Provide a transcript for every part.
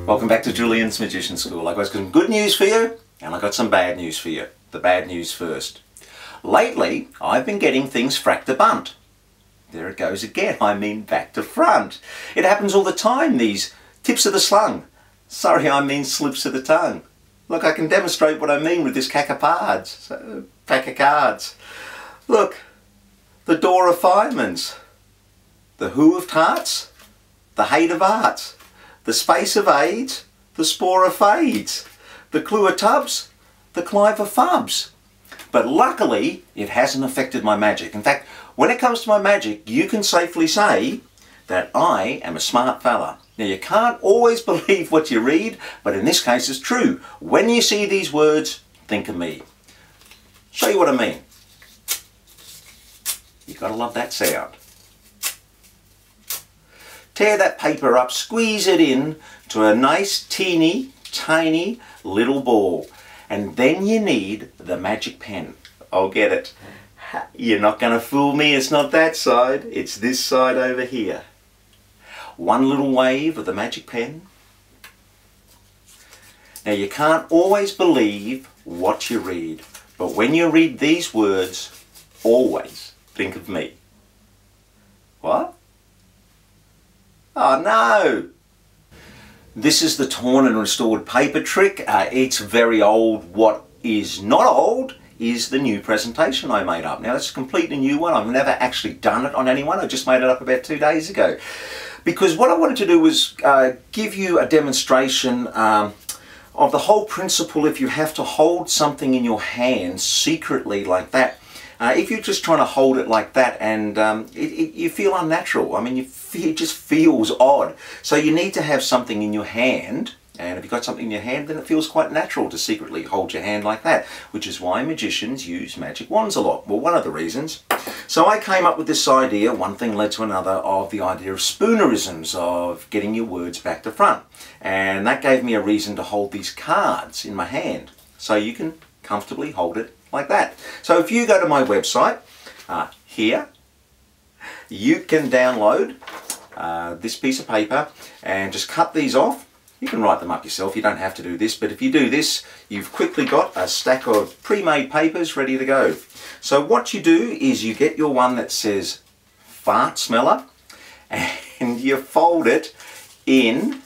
Welcome back to Julian's Magician School. I've got some good news for you and I've got some bad news for you. The bad news first. Lately I've been getting things frack to bunt. There it goes again, I mean back to front. It happens all the time, these tips of the slung. Sorry, I mean slips of the tongue. Look, I can demonstrate what I mean with this pack of cards. Look, the door of firemen's, the who of tarts, the hate of arts, the space of aids, the spore of fades, the clue of tubs, the Clive of fubs. But luckily, it hasn't affected my magic. In fact, when it comes to my magic, you can safely say that I am a smart fella. Now, you can't always believe what you read, but in this case it's true. When you see these words, think of me. Show you what I mean. You've got to love that sound. Tear that paper up, squeeze it in to a nice teeny tiny little ball. And then you need the magic pen. I'll get it. You're not going to fool me, it's not that side, it's this side over here. One little wave of the magic pen. Now you can't always believe what you read, but when you read these words, always think of me. What? Oh no! This is the torn and restored paper trick. It's very old. What is not old is the new presentation I made up. Now it's a completely new one. I've never actually done it on anyone. I just made it up about 2 days ago. Because what I wanted to do was give you a demonstration of the whole principle if you have to hold something in your hand secretly like that. If you're just trying to hold it like that and you feel unnatural, I mean it just feels odd. So you need to have something in your hand, and if you've got something in your hand then it feels quite natural to secretly hold your hand like that, which is why magicians use magic wands a lot. Well, one of the reasons. So I came up with this idea, one thing led to another, of the idea of spoonerisms, of getting your words back to front. And that gave me a reason to hold these cards in my hand, so you can comfortably hold it like that. So if you go to my website, here, you can download this piece of paper and just cut these off. You can write them up yourself, you don't have to do this, but if you do this, you've quickly got a stack of pre-made papers ready to go. So what you do is you get your one that says fart smeller and you fold it in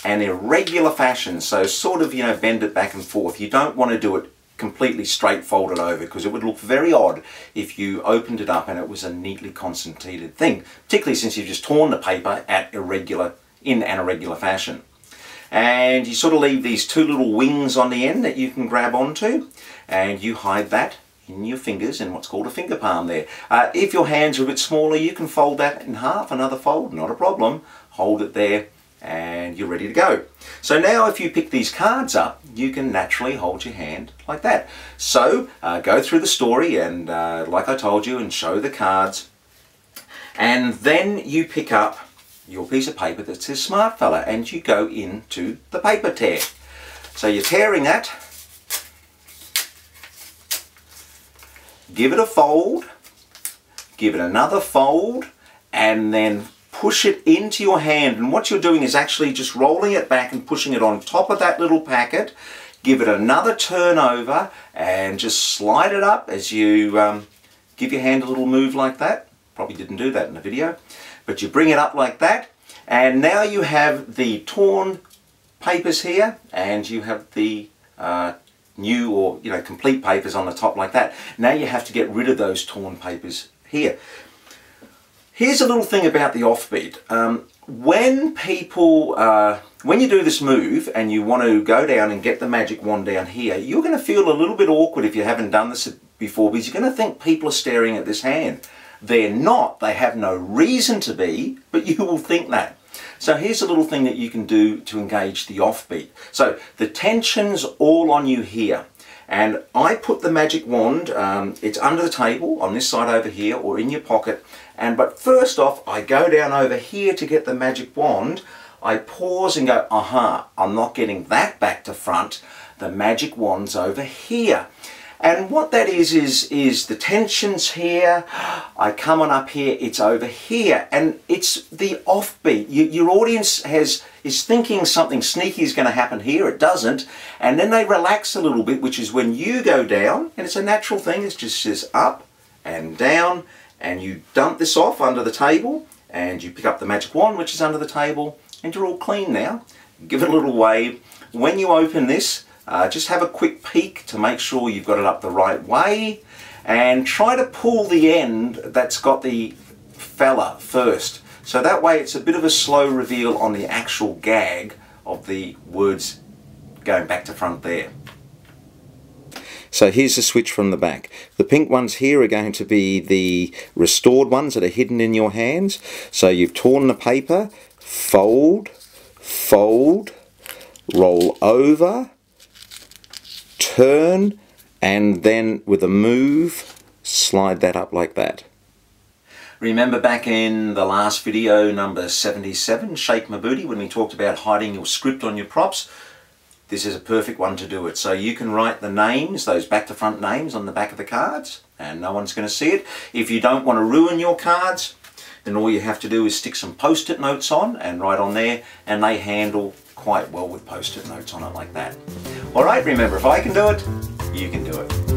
an irregular fashion, so sort of, you know, bend it back and forth. You don't want to do it completely straight folded over, because it would look very odd if you opened it up and it was a neatly concentrated thing, particularly since you've just torn the paper in an irregular fashion. And you sort of leave these two little wings on the end that you can grab onto, and you hide that in your fingers in what's called a finger palm there. If your hands are a bit smaller, you can fold that in half, another fold, not a problem. Hold it there and you're ready to go. So now if you pick these cards up, you can naturally hold your hand like that. So go through the story and like I told you, and show the cards, and then you pick up your piece of paper that says smart fella and you go into the paper tear. So you're tearing that, give it a fold, give it another fold, and then push it into your hand. And what you're doing is actually just rolling it back and pushing it on top of that little packet. Give it another turn over and just slide it up as you give your hand a little move like that. Probably didn't do that in the video, but you bring it up like that, and now you have the torn papers here and you have the new, or you know, complete papers on the top like that. Now you have to get rid of those torn papers here. Here's a little thing about the offbeat. When you do this move and you want to go down and get the magic wand down here, you're going to feel a little bit awkward if you haven't done this before, because you're going to think people are staring at this hand. They're not, they have no reason to be, but you will think that. So here's a little thing that you can do to engage the offbeat. So the tension's all on you here. And I put the magic wand, it's under the table on this side over here, or in your pocket. But first off, I go down over here to get the magic wand. I pause and go, aha, I'm not getting that back to front. The magic wand's over here. And what that is the tension's here. I come on up here, it's over here, and it's the offbeat. Your audience is thinking something sneaky is going to happen here. It doesn't, and then they relax a little bit, which is when you go down, and it's a natural thing. It's just says up and down, and you dump this off under the table, and you pick up the magic wand, which is under the table, and you're all clean now. Give it a little wave. When you open this, just have a quick peek to make sure you've got it up the right way, and try to pull the end that's got the fella first. So that way it's a bit of a slow reveal on the actual gag of the words going back to front there. So here's the switch from the back. The pink ones here are going to be the restored ones that are hidden in your hands. So you've torn the paper, fold, fold, roll over, turn, and then with a move, slide that up like that. Remember back in the last video, number 77, Shake My Booty, when we talked about hiding your script on your props? This is a perfect one to do it. So you can write the names, those back to front names on the back of the cards, and no one's going to see it. If you don't want to ruin your cards, then all you have to do is stick some post-it notes on and write on there, and they handle quite well with post-it notes on it like that. Alright, remember, if I can do it, you can do it.